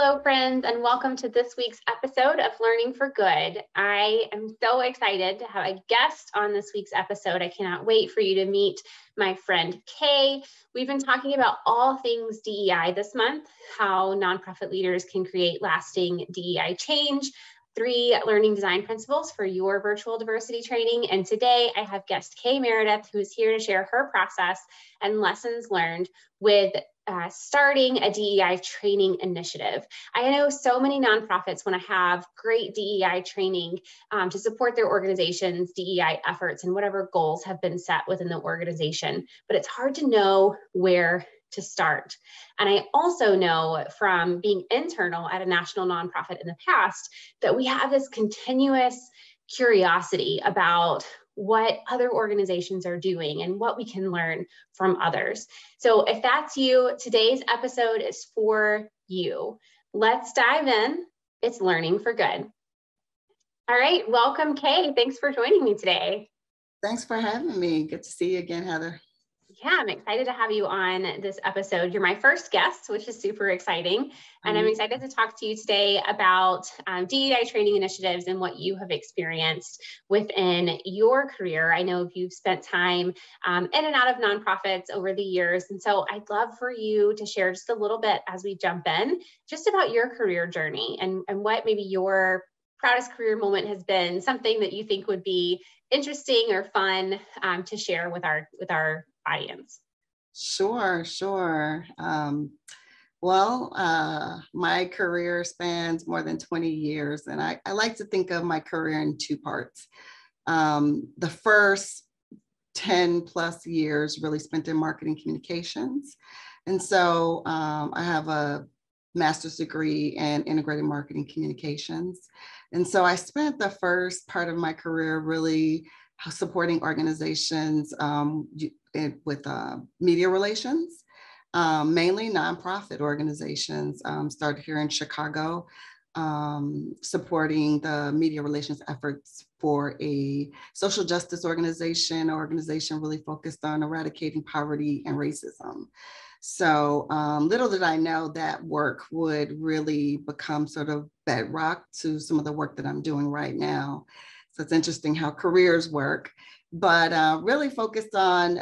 Hello, friends, and welcome to this week's episode of Learning for Good. I am so excited to have a guest on this week's episode. I cannot wait for you to meet my friend Kay. We've been talking about all things DEI this month, how nonprofit leaders can create lasting DEI change, 3 learning design principles for your virtual diversity training. And today I have guest Kay Meredith, who is here to share her process and lessons learned with starting a DEI training initiative. I know so many nonprofits want to have great DEI training to support their organization's DEI efforts and whatever goals have been set within the organization, but it's hard to know where to start. And I also know from being internal at a national nonprofit in the past that we have this continuous curiosity about what other organizations are doing and what we can learn from others. So if that's you, today's episode is for you. Let's dive in. It's Learning for Good. All right, welcome, Kay. Thanks for joining me today. Thanks for having me. Good to see you again, Heather. Yeah, I'm excited to have you on this episode. You're my first guest, which is super exciting. And I'm excited to talk to you today about DEI training initiatives and what you have experienced within your career. I know you've spent time in and out of nonprofits over the years. And so I'd love for you to share just a little bit as we jump in, just about your career journey and what maybe your proudest career moment has been, something that you think would be interesting or fun to share with our audience. Sure. My career spans more than 20 years, and I like to think of my career in 2 parts. The first 10 plus years really spent in marketing communications. And so I have a master's degree in integrated marketing communications. And so I spent the first part of my career really supporting organizations with media relations, mainly nonprofit organizations. Started here in Chicago, supporting the media relations efforts for a social justice organization really focused on eradicating poverty and racism. So little did I know that work would really become sort of bedrock to some of the work that I'm doing right now. So it's interesting how careers work, but really focused on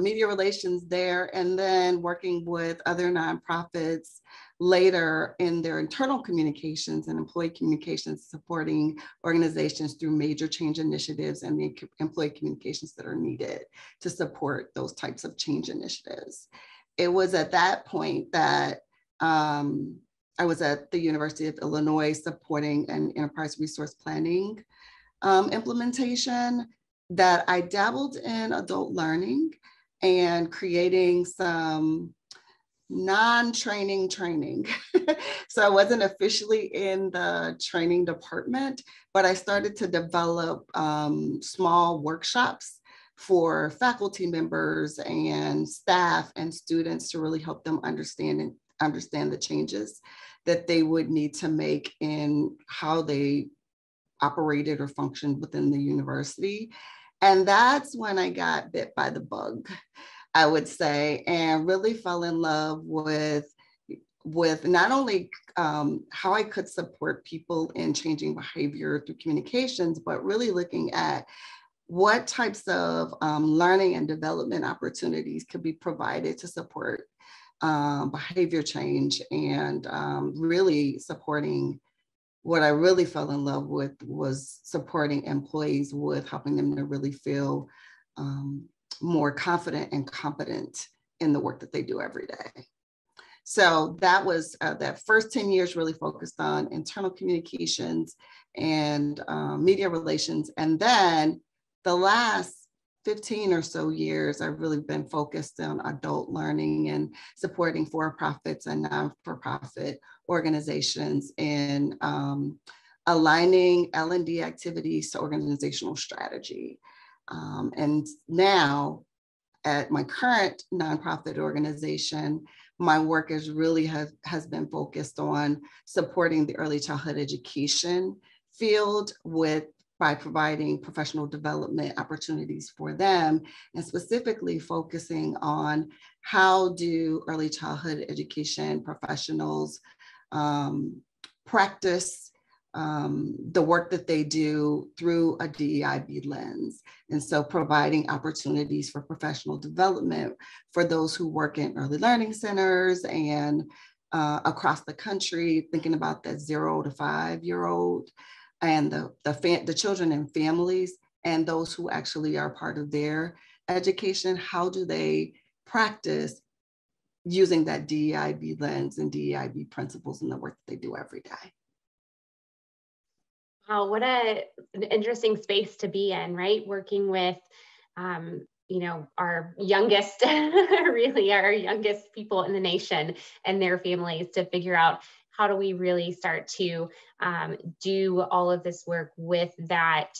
media relations there, and then working with other nonprofits later in their internal communications and employee communications, supporting organizations through major change initiatives and the employee communications that are needed to support those types of change initiatives. It was at that point that I was at the University of Illinois supporting an enterprise resource planning implementation that I dabbled in adult learning and creating some non-training training. So I wasn't officially in the training department, but I started to develop small workshops for faculty members and staff and students to really help them understand the changes that they would need to make in how they operated or functioned within the university. And that's when I got bit by the bug, I would say, and really fell in love with not only how I could support people in changing behavior through communications, but really looking at what types of learning and development opportunities could be provided to support behavior change, and really supporting. What I really fell in love with was supporting employees with helping them to really feel more confident and competent in the work that they do every day. So that was that first 10 years really focused on internal communications and media relations. And then the last 15 or so years, I've really been focused on adult learning and supporting for-profits and non-for-profit organizations in aligning L&D activities to organizational strategy. And now at my current nonprofit organization, my work has been focused on supporting the early childhood education field by providing professional development opportunities for them, and specifically focusing on how do early childhood education professionals practice the work that they do through a DEIB lens. And so providing opportunities for professional development for those who work in early learning centers and across the country, thinking about that 0 to 5-year-old and the children and families and those who actually are part of their education. How do they practice using that DEIB lens and DEIB principles in the work that they do every day? Wow, what an interesting space to be in, right? Working with, our youngest, really our youngest people in the nation and their families to figure out how do we really start to do all of this work with that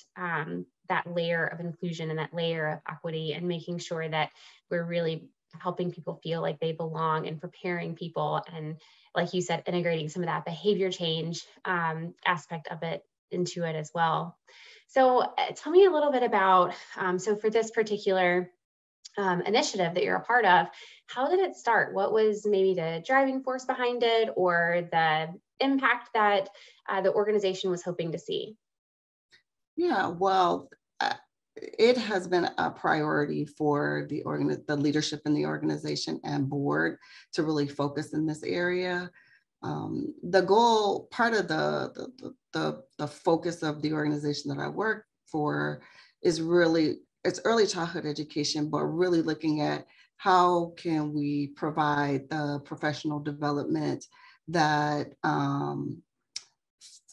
layer of inclusion and that layer of equity, and making sure that we're really helping people feel like they belong and preparing people. And like you said, integrating some of that behavior change aspect of it into it as well. So tell me a little bit about, so for this particular initiative that you're a part of, how did it start? What was maybe the driving force behind it, or the impact that the organization was hoping to see? Yeah, well, it has been a priority for the leadership in the organization and board to really focus in this area. The goal, part of the focus of the organization that I work for is really, it's early childhood education, but really looking at how can we provide the professional development that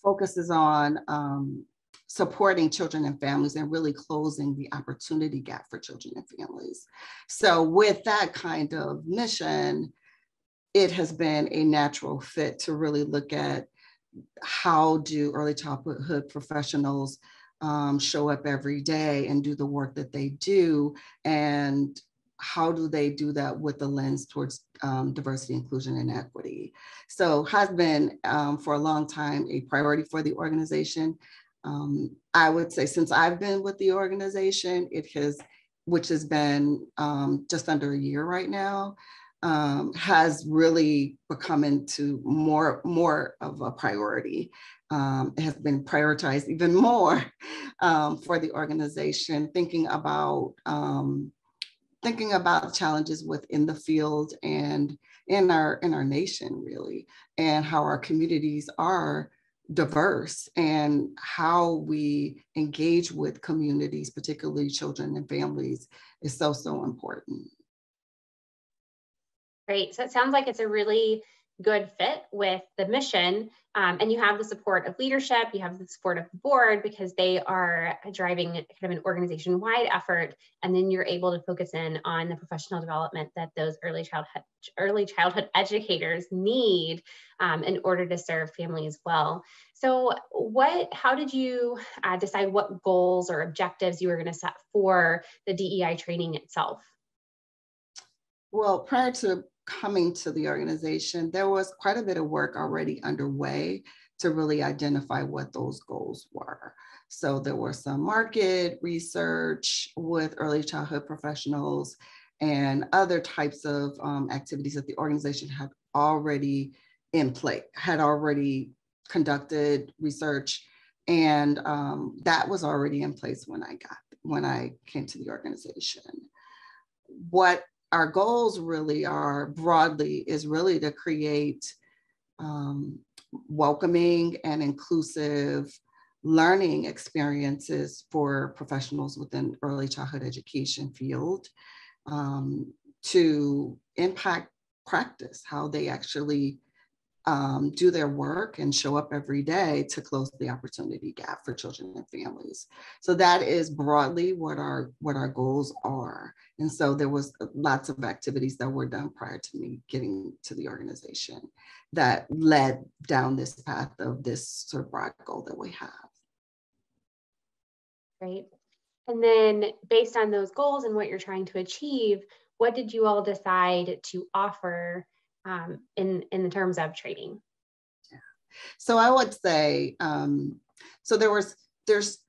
focuses on supporting children and families and really closing the opportunity gap for children and families. So with that kind of mission, it has been a natural fit to really look at how do early childhood professionals show up every day and do the work that they do, and how do they do that with the lens towards diversity, inclusion, and equity. So has been for a long time a priority for the organization. I would say since I've been with the organization, which has been just under a year right now, has really become into more of a priority. It has been prioritized even more for the organization, thinking about challenges within the field and in our nation, really, and how our communities are diverse, and how we engage with communities, particularly children and families, is so important. Great. So it sounds like it's a really good fit with the mission, and you have the support of leadership, you have the support of the board, because they are driving kind of an organization-wide effort, and then you're able to focus in on the professional development that those early childhood educators need in order to serve families well. So how did you decide what goals or objectives you were going to set for the DEI training itself? Well, prior to coming to the organization, there was quite a bit of work already underway to really identify what those goals were. So there was some market research with early childhood professionals and other types of activities that the organization had already in place, had already conducted research, and that was already in place when I came to the organization. What our goals really are broadly is really to create welcoming and inclusive learning experiences for professionals within early childhood education field, to impact practice, how they actually do their work and show up every day to close the opportunity gap for children and families. So that is broadly what our goals are. And so there was lots of activities that were done prior to me getting to the organization that led down this path of this sort of broad goal that we have. Great. And then based on those goals and what you're trying to achieve, what did you all decide to offer in the terms of training? Yeah. So I would say, so there's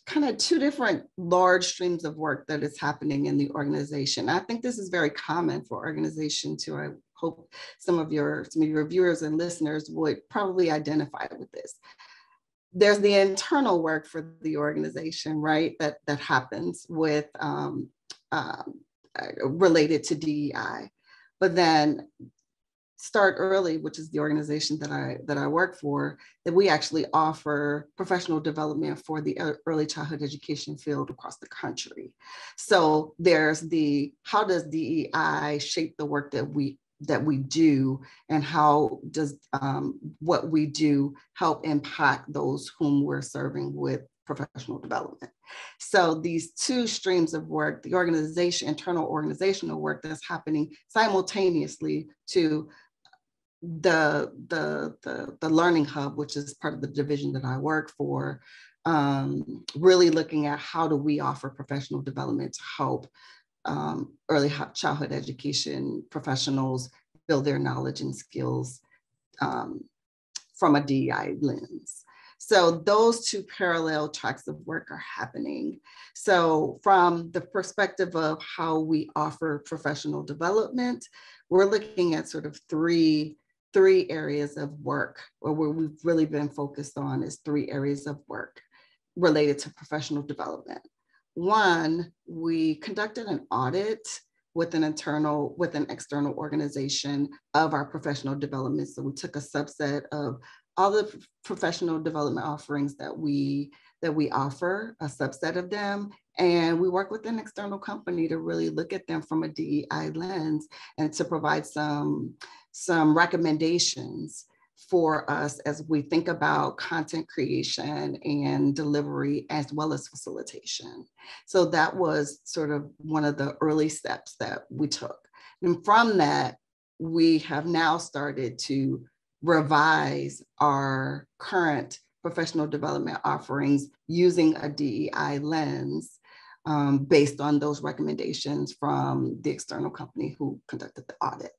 kind of two different large streams of work that is happening in the organization. I think this is very common for organizations to, I hope some of your viewers and listeners would probably identify with this. There's the internal work for the organization, right? That happens with related to DEI. But then Start Early, which is the organization that I work for, that we actually offer professional development for the early childhood education field across the country. So there's how does DEI shape the work that we do, and how does what we do help impact those whom we're serving with professional development. So these two streams of work, the internal organizational work that's happening simultaneously to the Learning Hub, which is part of the division that I work for, really looking at how do we offer professional development to help early childhood education professionals build their knowledge and skills from a DEI lens. So those two parallel tracks of work are happening. So from the perspective of how we offer professional development, we're looking at sort of three areas of work, or where we've really been focused on is 3 areas of work related to professional development. One, we conducted an audit with an external organization of our professional development. So we took a subset of all the professional development offerings that we offer, a subset of them, and we work with an external company to really look at them from a DEI lens and to provide some recommendations for us as we think about content creation and delivery, as well as facilitation. So that was sort of one of the early steps that we took. And from that, we have now started to revise our current professional development offerings using a DEI lens, based on those recommendations from the external company who conducted the audit.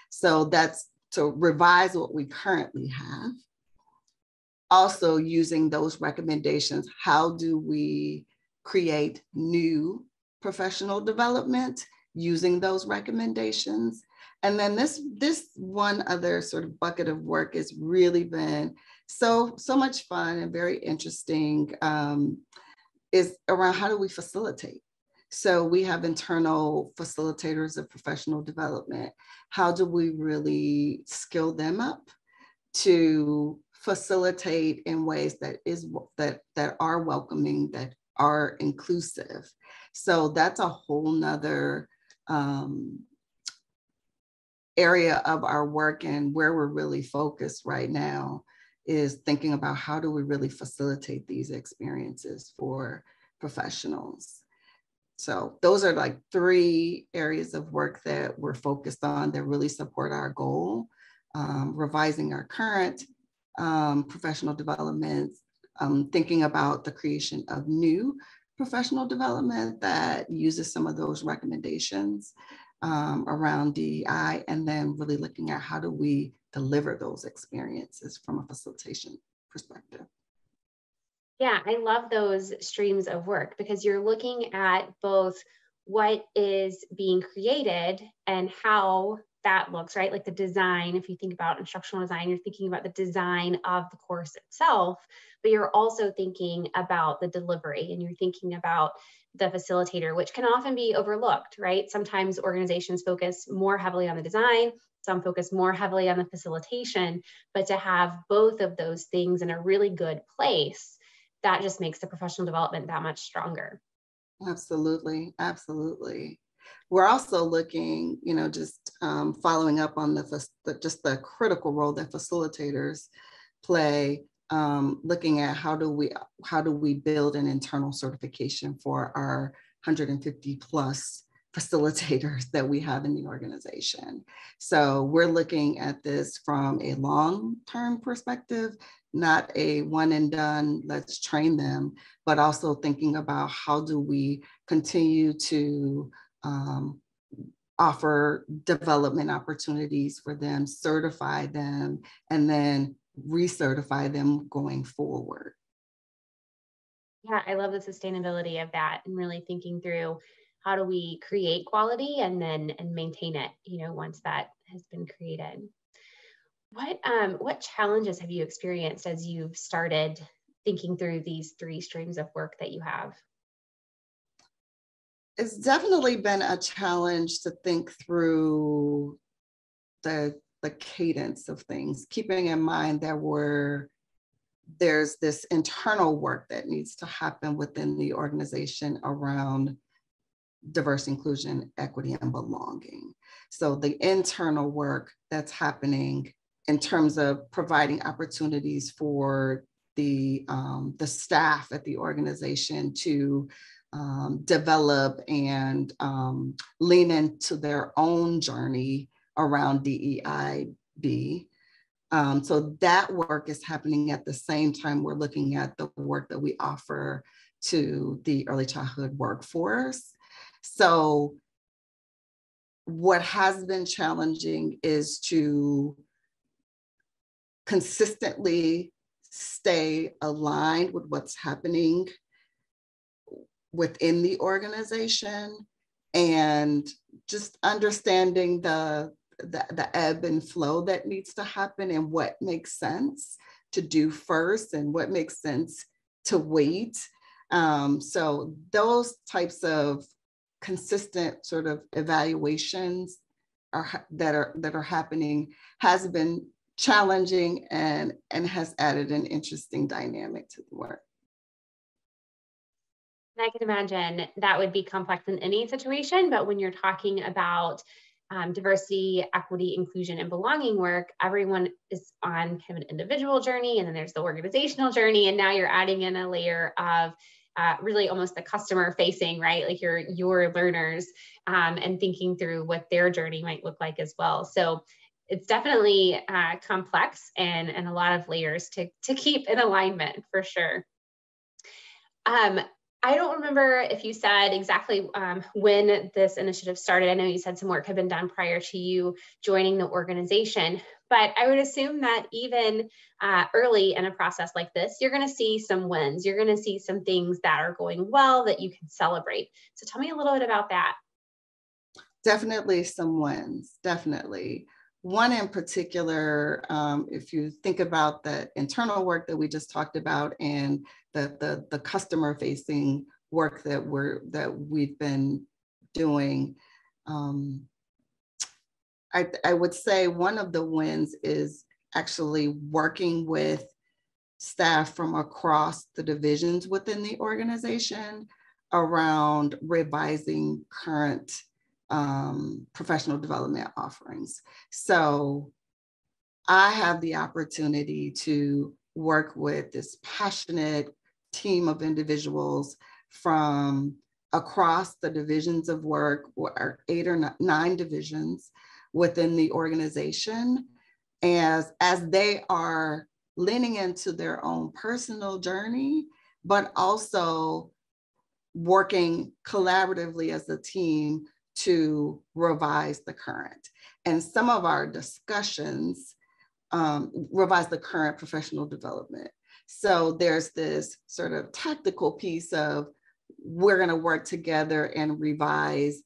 So that's to revise what we currently have. Also using those recommendations, how do we create new professional development using those recommendations? And then this one other sort of bucket of work has really been so much fun and very interesting, is around how do we facilitate? So we have internal facilitators of professional development. How do we really skill them up to facilitate in ways that are welcoming, that are inclusive? So that's a whole nother area of our work, and where we're really focused right now is thinking about how do we really facilitate these experiences for professionals. So those are like 3 areas of work that we're focused on that really support our goal, revising our current professional development, thinking about the creation of new professional development that uses some of those recommendations around DEI, and then really looking at how do we deliver those experiences from a facilitation perspective. Yeah, I love those streams of work, because you're looking at both what is being created and how that looks, right? Like the design, if you think about instructional design, you're thinking about the design of the course itself, but you're also thinking about the delivery, and you're thinking about the facilitator, which can often be overlooked, right? Sometimes organizations focus more heavily on the design, some focus more heavily on the facilitation, but to have both of those things in a really good place, that just makes the professional development that much stronger. Absolutely, absolutely. We're also looking, just following up on the critical role that facilitators play, looking at how do we build an internal certification for our 150 plus facilitators that we have in the organization. So we're looking at this from a long-term perspective, not a one and done, let's train them, but also thinking about how do we continue to offer development opportunities for them, certify them, and then recertify them going forward. Yeah, I love the sustainability of that, and really thinking through how do we create quality and maintain it, once that has been created. What challenges have you experienced as you've started thinking through these 3 streams of work that you have? It's definitely been a challenge to think through the cadence of things, keeping in mind that there's this internal work that needs to happen within the organization around diversity, inclusion, equity, and belonging. So the internal work that's happening in terms of providing opportunities for the staff at the organization to develop and lean into their own journey around DEIB. So that work is happening at the same time we're looking at the work that we offer to the early childhood workforce. So what has been challenging is to consistently stay aligned with what's happening within the organization and just understanding the ebb and flow that needs to happen and what makes sense to do first and what makes sense to wait. So those types of consistent sort of evaluations that are happening has been challenging and has added an interesting dynamic to the work. And I can imagine that would be complex in any situation, but when you're talking about diversity, equity, inclusion, and belonging work, everyone is on kind of an individual journey, and then there's the organizational journey, and now you're adding in a layer of really almost the customer facing, right? Like your learners and thinking through what their journey might look like as well. So it's definitely complex and a lot of layers to keep in alignment for sure. I don't remember if you said exactly when this initiative started. I know you said some work had been done prior to you joining the organization, but I would assume that even early in a process like this, you're going to see some wins. You're going to see some things that are going well that you can celebrate. So tell me a little bit about that. Definitely some wins, definitely. One in particular, if you think about the internal work that we just talked about and the customer facing work that we've been doing, I would say one of the wins is actually working with staff from across the divisions within the organization around revising current professional development offerings. So I have the opportunity to work with this passionate team of individuals from across the divisions of work, or 8 or 9 divisions within the organization, as they are leaning into their own personal journey, but also working collaboratively as a team to revise the current. And some of our discussions revise the current professional development. So there's this sort of tactical piece of we're going to work together and revise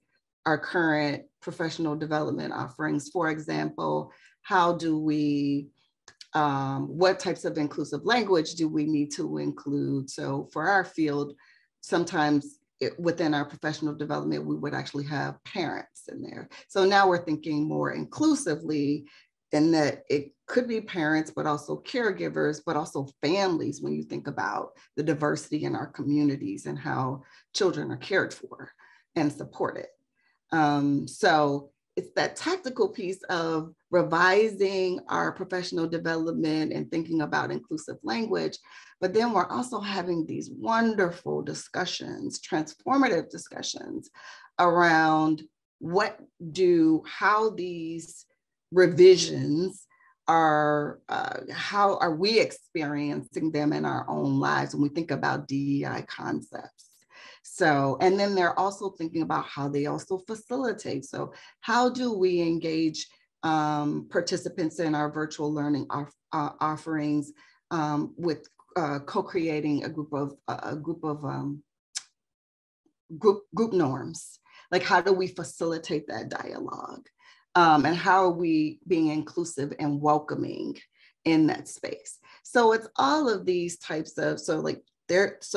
our current professional development offerings. For example, how do we, what types of inclusive language do we need to include? So for our field, sometimes within our professional development, we would actually have parents in there. So now we're thinking more inclusively in that it could be parents, but also caregivers, but also families when you think about the diversity in our communities and how children are cared for and supported. So it's that tactical piece of revising our professional development and thinking about inclusive language, but then we're also having these wonderful discussions, transformative discussions around how these revisions are, how are we experiencing them in our own lives when we think about DEI concepts. So, and then they're also thinking about how they also facilitate. So how do we engage participants in our virtual learning offerings with co-creating a group norms Like, how do we facilitate that dialogue? And how are we being inclusive and welcoming in that space? So it's all of these types of, so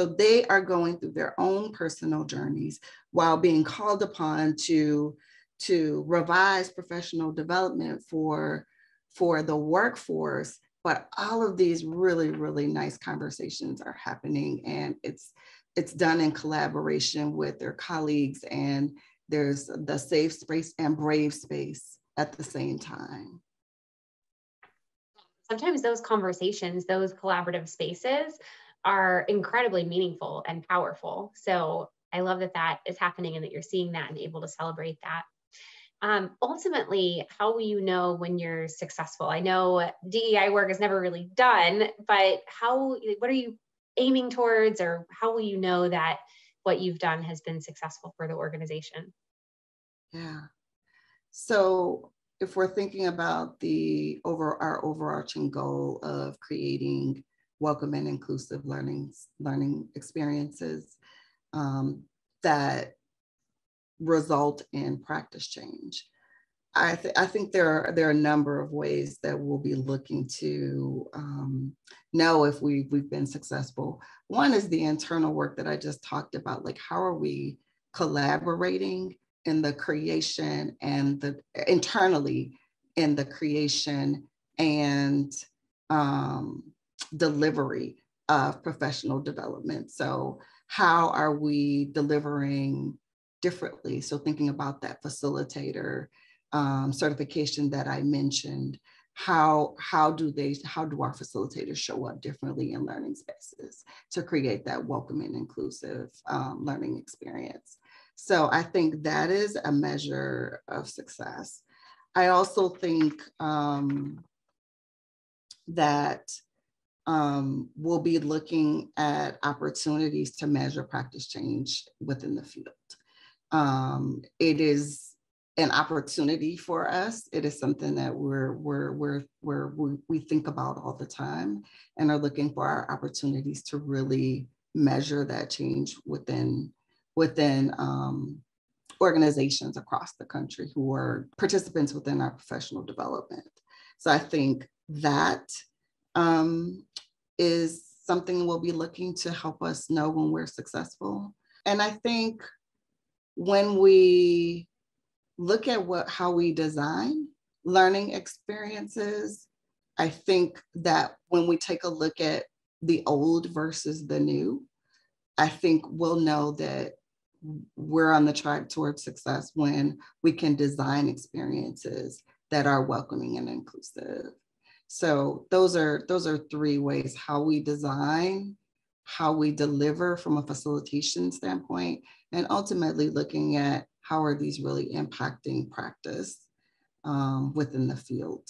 they are going through their own personal journeys while being called upon to revise professional development for the workforce. But all of these really, really nice conversations are happening, and it's done in collaboration with their colleagues, and there's the safe space and brave space at the same time. Sometimes those conversations, those collaborative spaces are incredibly meaningful and powerful. So I love that that is happening and that you're seeing that and able to celebrate that. Ultimately, how will you know when you're successful? I know DEI work is never really done, but what are you aiming towards, or how will you know that what you've done has been successful for the organization? Yeah. So if we're thinking about our overarching goal of creating welcome and inclusive learning experiences that result in practice change, I think there are a number of ways that we'll be looking to know if we've been successful. One is the internal work that I just talked about, like how are we collaborating in the creation and internally in the creation and delivery of professional development. So how are we delivering differently? So thinking about that facilitator certification that I mentioned, how do our facilitators show up differently in learning spaces to create that welcoming, inclusive learning experience? So I think that is a measure of success. I also think that we'll be looking at opportunities to measure practice change within the field. It is an opportunity for us. It is something that we think about all the time and are looking for our opportunities to really measure that change within organizations across the country who are participants within our professional development. So I think that is something we'll be looking to help us know when we're successful. And I think when we look at how we design learning experiences, I think that when we take a look at the old versus the new, I think we'll know that we're on the track towards success when we can design experiences that are welcoming and inclusive. So those are three ways: how we design, how we deliver from a facilitation standpoint, and ultimately looking at how are these really impacting practice within the field.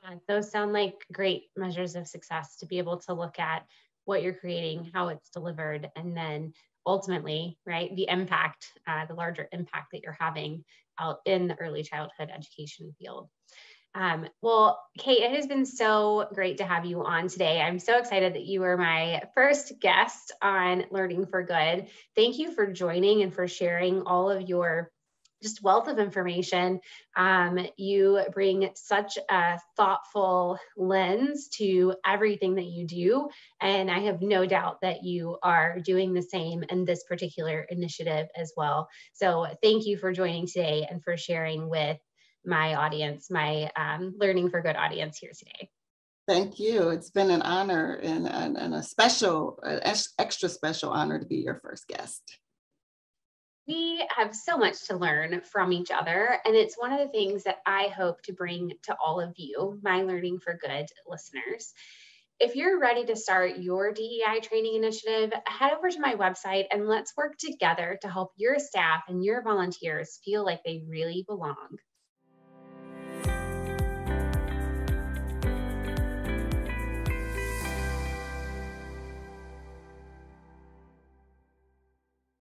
Yeah, those sound like great measures of success, to be able to look at what you're creating, how it's delivered, and then ultimately, right, the impact, the larger impact that you're having out in the early childhood education field. Well, Kate, it has been so great to have you on today. I'm so excited that you were my first guest on Learning for Good. Thank you for joining and for sharing all of your just wealth of information. You bring such a thoughtful lens to everything that you do. And I have no doubt that you are doing the same in this particular initiative as well. So thank you for joining today and for sharing with my audience, my Learning for Good audience here today. Thank you. It's been an honor and a extra special honor to be your first guest. We have so much to learn from each other, and it's one of the things that I hope to bring to all of you, my Learning for Good listeners. If you're ready to start your DEI training initiative, head over to my website and let's work together to help your staff and your volunteers feel like they really belong.